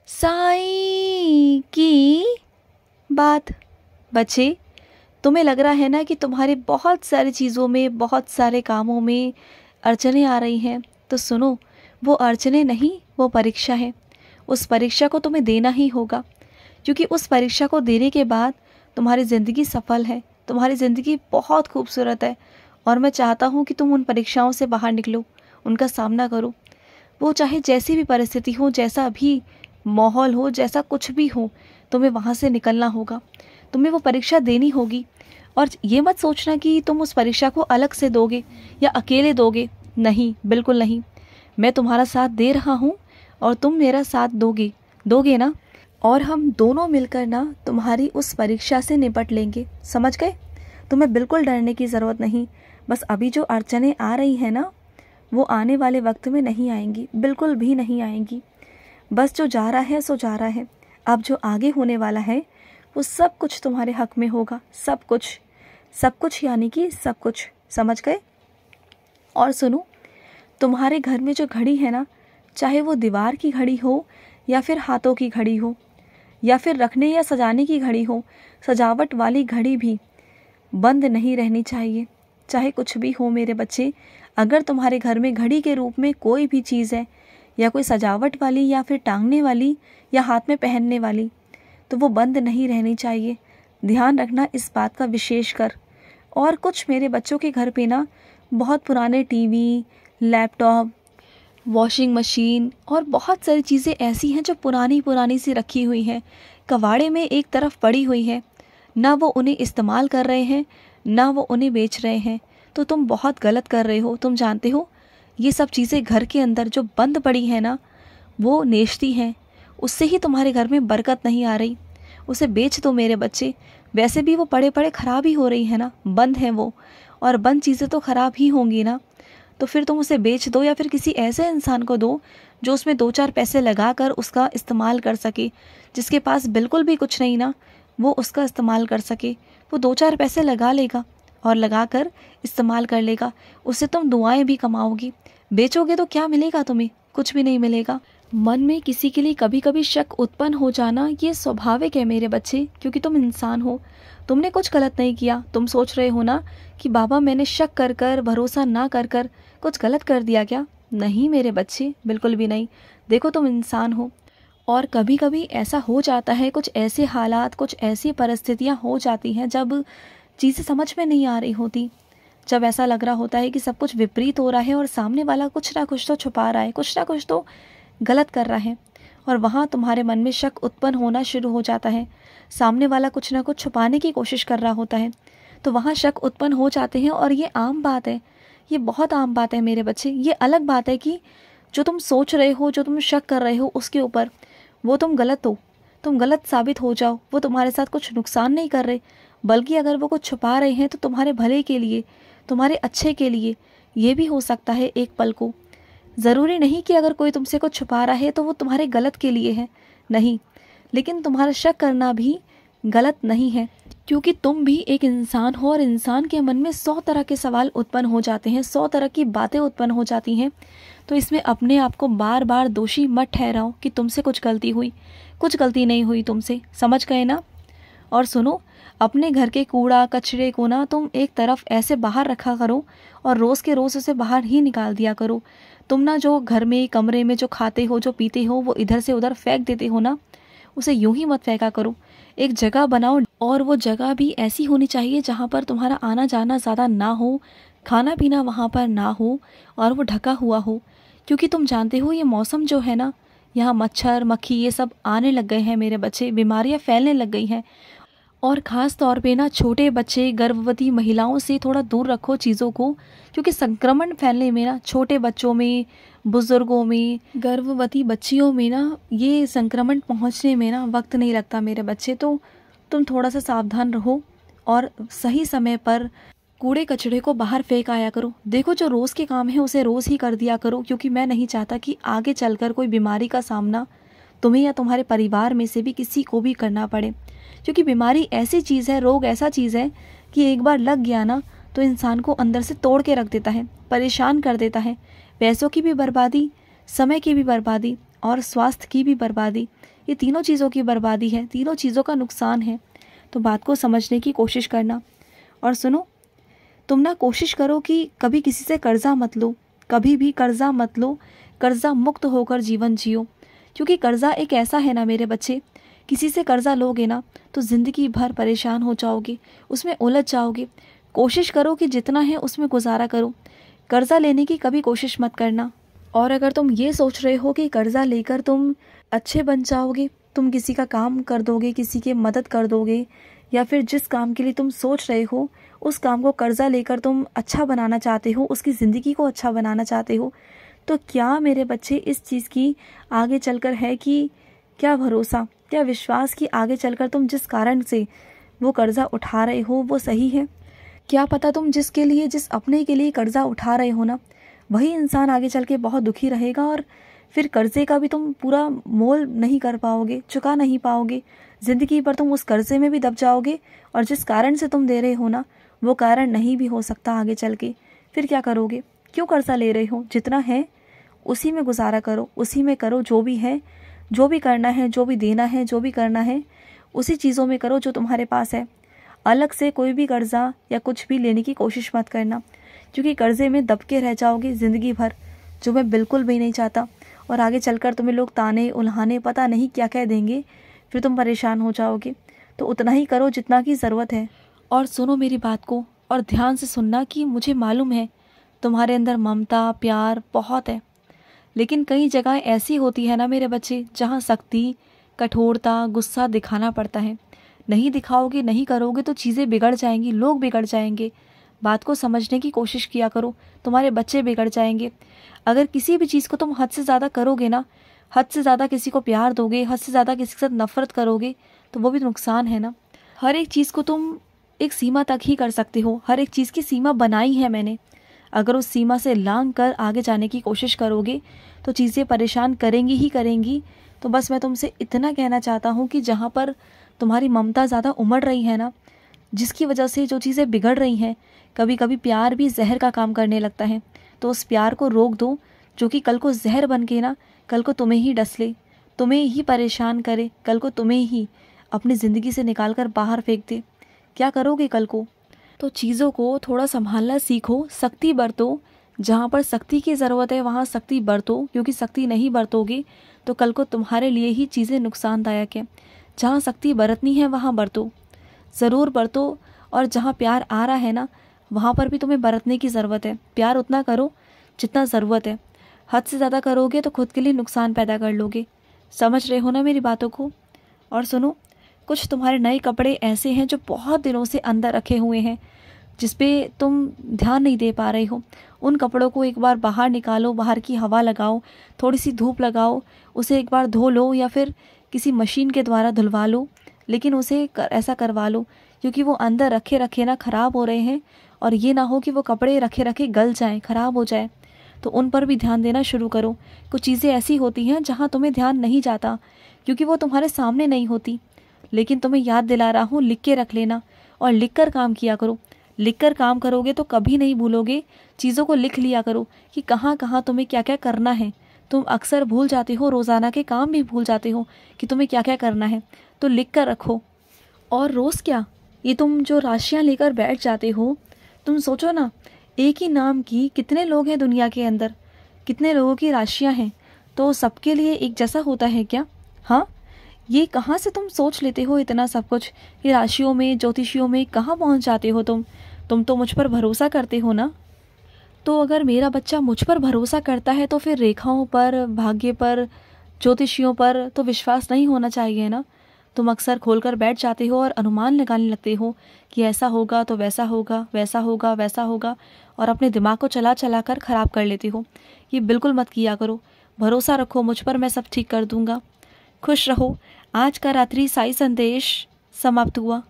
साईं की बात। बच्चे, तुम्हें लग रहा है ना कि तुम्हारे बहुत सारी चीज़ों में, बहुत सारे कामों में अड़चनें आ रही हैं। तो सुनो, वो अड़चनें नहीं, वो परीक्षा है। उस परीक्षा को तुम्हें देना ही होगा, क्योंकि उस परीक्षा को देने के बाद तुम्हारी ज़िंदगी सफल है, तुम्हारी ज़िंदगी बहुत खूबसूरत है। और मैं चाहता हूँ कि तुम उन परीक्षाओं से बाहर निकलो, उनका सामना करो। वो चाहे जैसी भी परिस्थिति हो, जैसा भी माहौल हो, जैसा कुछ भी हो, तुम्हें वहाँ से निकलना होगा। तुम्हें वो परीक्षा देनी होगी। और ये मत सोचना कि तुम उस परीक्षा को अलग से दोगे या अकेले दोगे। नहीं, बिल्कुल नहीं। मैं तुम्हारा साथ दे रहा हूँ और तुम मेरा साथ दोगे ना। और हम दोनों मिलकर ना तुम्हारी उस परीक्षा से निपट लेंगे, समझ गए? तुम्हें बिल्कुल डरने की ज़रूरत नहीं। बस अभी जो अड़चनें आ रही हैं ना, वो आने वाले वक्त में नहीं आएंगी, बिल्कुल भी नहीं आएंगी। बस जो जा रहा है सो जा रहा है। अब जो आगे होने वाला है वो सब कुछ तुम्हारे हक में होगा। सब कुछ, सब कुछ यानी कि सब कुछ, समझ गए? और सुनो, तुम्हारे घर में जो घड़ी है ना, चाहे वो दीवार की घड़ी हो या फिर हाथों की घड़ी हो या फिर रखने या सजाने की घड़ी हो, सजावट वाली घड़ी भी बंद नहीं रहनी चाहिए। चाहे कुछ भी हो मेरे बच्चे, अगर तुम्हारे घर में घड़ी के रूप में कोई भी चीज़ है, या कोई सजावट वाली या फिर टांगने वाली या हाथ में पहनने वाली, तो वो बंद नहीं रहनी चाहिए। ध्यान रखना इस बात का विशेष कर। और कुछ मेरे बच्चों के घर पे ना बहुत पुराने टीवी, लैपटॉप, वॉशिंग मशीन और बहुत सारी चीज़ें ऐसी हैं जो पुरानी पुरानी सी रखी हुई हैं, कबाड़े में एक तरफ पड़ी हुई है। ना वो उन्हें इस्तेमाल कर रहे हैं, ना वो उन्हें बेच रहे हैं। तो तुम बहुत गलत कर रहे हो। तुम जानते हो, ये सब चीज़ें घर के अंदर जो बंद पड़ी हैं ना, वो नेश्ती हैं। उससे ही तुम्हारे घर में बरकत नहीं आ रही। उसे बेच दो मेरे बच्चे। वैसे भी वो पड़े पड़े ख़राब ही हो रही है ना, बंद हैं वो, और बंद चीज़ें तो ख़राब ही होंगी ना। तो फिर तुम उसे बेच दो या फिर किसी ऐसे इंसान को दो जो उसमें 2-4 पैसे लगा कर उसका इस्तेमाल कर सके। जिसके पास बिल्कुल भी कुछ नहीं ना, वो उसका इस्तेमाल कर सके। वो 2-4 पैसे लगा लेगा और लगा कर इस्तेमाल कर लेगा। उससे तुम दुआएं भी कमाओगी। बेचोगे तो क्या मिलेगा तुम्हें? कुछ भी नहीं मिलेगा। मन में किसी के लिए कभी कभी शक उत्पन्न हो जाना ये स्वाभाविक है मेरे बच्चे, क्योंकि तुम इंसान हो। तुमने कुछ गलत नहीं किया। तुम सोच रहे हो ना कि बाबा मैंने शक कर कर, भरोसा ना कर कर कुछ गलत कर दिया क्या? नहीं मेरे बच्चे, बिल्कुल भी नहीं। देखो, तुम इंसान हो और कभी कभी ऐसा हो जाता है, कुछ ऐसे हालात, कुछ ऐसी परिस्थितियाँ हो जाती हैं जब चीज़ें समझ में नहीं आ रही होती। जब ऐसा लग रहा होता है कि सब कुछ विपरीत हो रहा है और सामने वाला कुछ ना कुछ तो छुपा रहा है, कुछ ना कुछ तो गलत कर रहा है, और वहाँ तुम्हारे मन में शक उत्पन्न होना शुरू हो जाता है। सामने वाला कुछ ना कुछ छुपाने की कोशिश कर रहा होता है, तो वहाँ शक उत्पन्न हो जाते हैं। और ये आम बात है, ये बहुत आम बात है मेरे बच्चे। ये अलग बात है कि जो तुम सोच रहे हो, जो तुम शक कर रहे हो उसके ऊपर, वो तुम गलत हो, तुम गलत साबित हो जाओ। वो तुम्हारे साथ कुछ नुकसान नहीं कर रहे, बल्कि अगर वो कुछ छुपा रहे हैं तो तुम्हारे भले के लिए, तुम्हारे अच्छे के लिए। ये भी हो सकता है एक पल को। ज़रूरी नहीं कि अगर कोई तुमसे कुछ छुपा रहा है तो वो तुम्हारे गलत के लिए है, नहीं। लेकिन तुम्हारा शक करना भी गलत नहीं है, क्योंकि तुम भी एक इंसान हो और इंसान के मन में 100 तरह के सवाल उत्पन्न हो जाते हैं, 100 तरह की बातें उत्पन्न हो जाती हैं। तो इसमें अपने आप को बार बार दोषी मत ठहराओ कि तुमसे कुछ गलती हुई। कुछ गलती नहीं हुई तुमसे, समझ गए ना? और सुनो, अपने घर के कूड़ा कचरे को ना तुम एक तरफ ऐसे बाहर रखा करो और रोज़ के रोज़ उसे बाहर ही निकाल दिया करो। तुम ना जो घर में, कमरे में जो खाते हो, जो पीते हो, वो इधर से उधर फेंक देते हो ना, उसे यूं ही मत फेंका करो। एक जगह बनाओ, और वो जगह भी ऐसी होनी चाहिए जहाँ पर तुम्हारा आना जाना ज़्यादा ना हो, खाना पीना वहाँ पर ना हो, और वो ढका हुआ हो। क्योंकि तुम जानते हो ये मौसम जो है ना, यहाँ मच्छर मक्खी ये सब आने लग गए हैं मेरे बच्चे, बीमारियाँ फैलने लग गई हैं। और ख़ास तौर पे ना छोटे बच्चे, गर्भवती महिलाओं से थोड़ा दूर रखो चीज़ों को, क्योंकि संक्रमण फैलने में ना छोटे बच्चों में, बुज़ुर्गों में, गर्भवती बच्चियों में ना ये संक्रमण पहुंचने में ना वक्त नहीं लगता मेरे बच्चे। तो तुम थोड़ा सा सावधान रहो और सही समय पर कूड़े कचड़े को बाहर फेंक आया करो। देखो, जो रोज़ के काम है उसे रोज़ ही कर दिया करो, क्योंकि मैं नहीं चाहता कि आगे चलकर कोई बीमारी का सामना तुम्हें या तुम्हारे परिवार में से भी किसी को भी करना पड़े। क्योंकि बीमारी ऐसी चीज़ है, रोग ऐसा चीज़ है कि एक बार लग गया ना तो इंसान को अंदर से तोड़ के रख देता है, परेशान कर देता है। पैसों की भी बर्बादी, समय की भी बर्बादी, और स्वास्थ्य की भी बर्बादी। ये तीनों चीज़ों की बर्बादी है, तीनों चीज़ों का नुकसान है। तो बात को समझने की कोशिश करना। और सुनो, तुम ना कोशिश करो कि कभी किसी से कर्जा मत लो, कभी भी कर्जा मत लो। कर्जा मुक्त होकर जीवन जियो, क्योंकि कर्जा एक ऐसा है ना मेरे बच्चे, किसी से कर्जा लोगे ना तो ज़िंदगी भर परेशान हो जाओगे, उसमें उलझ जाओगे। कोशिश करो कि जितना है उसमें गुजारा करो, कर्जा लेने की कभी कोशिश मत करना। और अगर तुम ये सोच रहे हो कि कर्जा लेकर तुम अच्छे बन जाओगे, तुम किसी का काम कर दोगे, किसी की मदद कर दोगे, या फिर जिस काम के लिए तुम सोच रहे हो उस काम को कर्जा लेकर तुम अच्छा बनाना चाहते हो, उसकी ज़िंदगी को अच्छा बनाना चाहते हो, तो क्या मेरे बच्चे इस चीज़ की आगे चलकर है कि क्या भरोसा, क्या विश्वास कि आगे चलकर तुम जिस कारण से वो कर्जा उठा रहे हो वो सही है? क्या पता तुम जिसके लिए, जिस अपने के लिए कर्जा उठा रहे हो ना, वही इंसान आगे चल के बहुत दुखी रहेगा और फिर कर्जे का भी तुम पूरा मोल नहीं कर पाओगे, चुका नहीं पाओगे। ज़िंदगी भर तुम उस कर्जे में भी दब जाओगे और जिस कारण से तुम दे रहे हो ना वो कारण नहीं भी हो सकता आगे चल के। फिर क्या करोगे? क्यों कर्जा ले रहे हो? जितना है उसी में गुजारा करो, उसी में करो, जो भी है, जो भी करना है, जो भी देना है, जो भी करना है उसी चीज़ों में करो जो तुम्हारे पास है। अलग से कोई भी कर्जा या कुछ भी लेने की कोशिश मत करना, क्योंकि कर्जे में दब के रह जाओगे ज़िंदगी भर, जो मैं बिल्कुल भी नहीं चाहता। और आगे चलकर तुम्हें लोग ताने उल्हाने पता नहीं क्या कह देंगे, फिर तुम परेशान हो जाओगे। तो उतना ही करो जितना की ज़रूरत है। और सुनो मेरी बात को, और ध्यान से सुनना कि मुझे मालूम है तुम्हारे अंदर ममता प्यार बहुत है, लेकिन कई जगह ऐसी होती है ना मेरे बच्चे, जहाँ सख्ती, कठोरता, गुस्सा दिखाना पड़ता है। नहीं दिखाओगे, नहीं करोगे तो चीज़ें बिगड़ जाएंगी, लोग बिगड़ जाएंगे। बात को समझने की कोशिश किया करो, तुम्हारे बच्चे बिगड़ जाएंगे। अगर किसी भी चीज़ को तुम हद से ज़्यादा करोगे ना, हद से ज़्यादा किसी को प्यार दोगे, हद से ज़्यादा किसी के साथ नफरत करोगे, तो वो भी नुकसान है ना। हर एक चीज़ को तुम एक सीमा तक ही कर सकते हो, हर एक चीज़ की सीमा बनाई है मैंने। अगर उस सीमा से लांघ कर आगे जाने की कोशिश करोगे तो चीज़ें परेशान करेंगी ही करेंगी। तो बस मैं तुमसे इतना कहना चाहता हूँ कि जहाँ पर तुम्हारी ममता ज़्यादा उमड़ रही है ना, जिसकी वजह से जो चीज़ें बिगड़ रही हैं, कभी कभी प्यार भी जहर का काम करने लगता है, तो उस प्यार को रोक दो, जो कि कल को जहर बन के ना कल को तुम्हें ही डस ले, तुम्हें ही परेशान करे, कल को तुम्हें ही अपनी ज़िंदगी से निकाल कर बाहर फेंक दे। क्या करोगे कल को? तो चीज़ों को थोड़ा संभालना सीखो, सख्ती बरतो, जहाँ पर सख्ती की ज़रूरत है वहाँ सख्ती बरतो, क्योंकि सख्ती नहीं बरतोगे तो कल को तुम्हारे लिए ही चीज़ें नुकसानदायक है। जहाँ सख्ती बरतनी है वहाँ बरतो, ज़रूर बरतो। और जहाँ प्यार आ रहा है ना वहाँ पर भी तुम्हें बरतने की ज़रूरत है। प्यार उतना करो जितना ज़रूरत है, हद से ज़्यादा करोगे तो खुद के लिए नुकसान पैदा कर लोगे। समझ रहे हो ना मेरी बातों को? और सुनो, कुछ तुम्हारे नए कपड़े ऐसे हैं जो बहुत दिनों से अंदर रखे हुए हैं, जिस पे तुम ध्यान नहीं दे पा रहे हो। उन कपड़ों को एक बार बाहर निकालो, बाहर की हवा लगाओ, थोड़ी सी धूप लगाओ, उसे एक बार धो लो या फिर किसी मशीन के द्वारा धुलवा लो, लेकिन उसे ऐसा करवा लो क्योंकि वो अंदर रखे रखे ना ख़राब हो रहे हैं। और ये ना हो कि वो कपड़े रखे रखे गल जाएं, ख़राब हो जाए, तो उन पर भी ध्यान देना शुरू करो। कुछ चीज़ें ऐसी होती हैं जहाँ तुम्हें ध्यान नहीं जाता क्योंकि वो तुम्हारे सामने नहीं होती, लेकिन तुम्हें याद दिला रहा हूँ, लिख के रख लेना और लिख कर काम किया करो। लिख कर काम करोगे तो कभी नहीं भूलोगे। चीज़ों को लिख लिया करो कि कहाँ कहाँ तुम्हें क्या क्या करना है। तुम अक्सर भूल जाते हो, रोज़ाना के काम भी भूल जाते हो कि तुम्हें क्या क्या करना है, तो लिख कर रखो। और रोज़ क्या, ये तुम जो राशियाँ लेकर बैठ जाते हो, तुम सोचो ना, एक ही नाम की कितने लोग हैं दुनिया के अंदर, कितने लोगों की राशियाँ हैं, तो सबके लिए एक जैसा होता है क्या? हाँ, ये कहाँ से तुम सोच लेते हो इतना सब कुछ? ये राशियों में, ज्योतिषियों में कहाँ पहुँच जाते हो तुम तो मुझ पर भरोसा करते हो ना। तो अगर मेरा बच्चा मुझ पर भरोसा करता है तो फिर रेखाओं पर, भाग्य पर, ज्योतिषियों पर तो विश्वास नहीं होना चाहिए ना। तुम अक्सर खोलकर बैठ जाते हो और अनुमान लगाने लगते हो कि ऐसा होगा तो वैसा होगा, वैसा होगा वैसा होगा, और अपने दिमाग को चला चला कर ख़राब कर लेते हो। ये बिल्कुल मत किया करो। भरोसा रखो मुझ पर, मैं सब ठीक कर दूँगा। खुश रहो। आज का रात्रि साई संदेश समाप्त हुआ।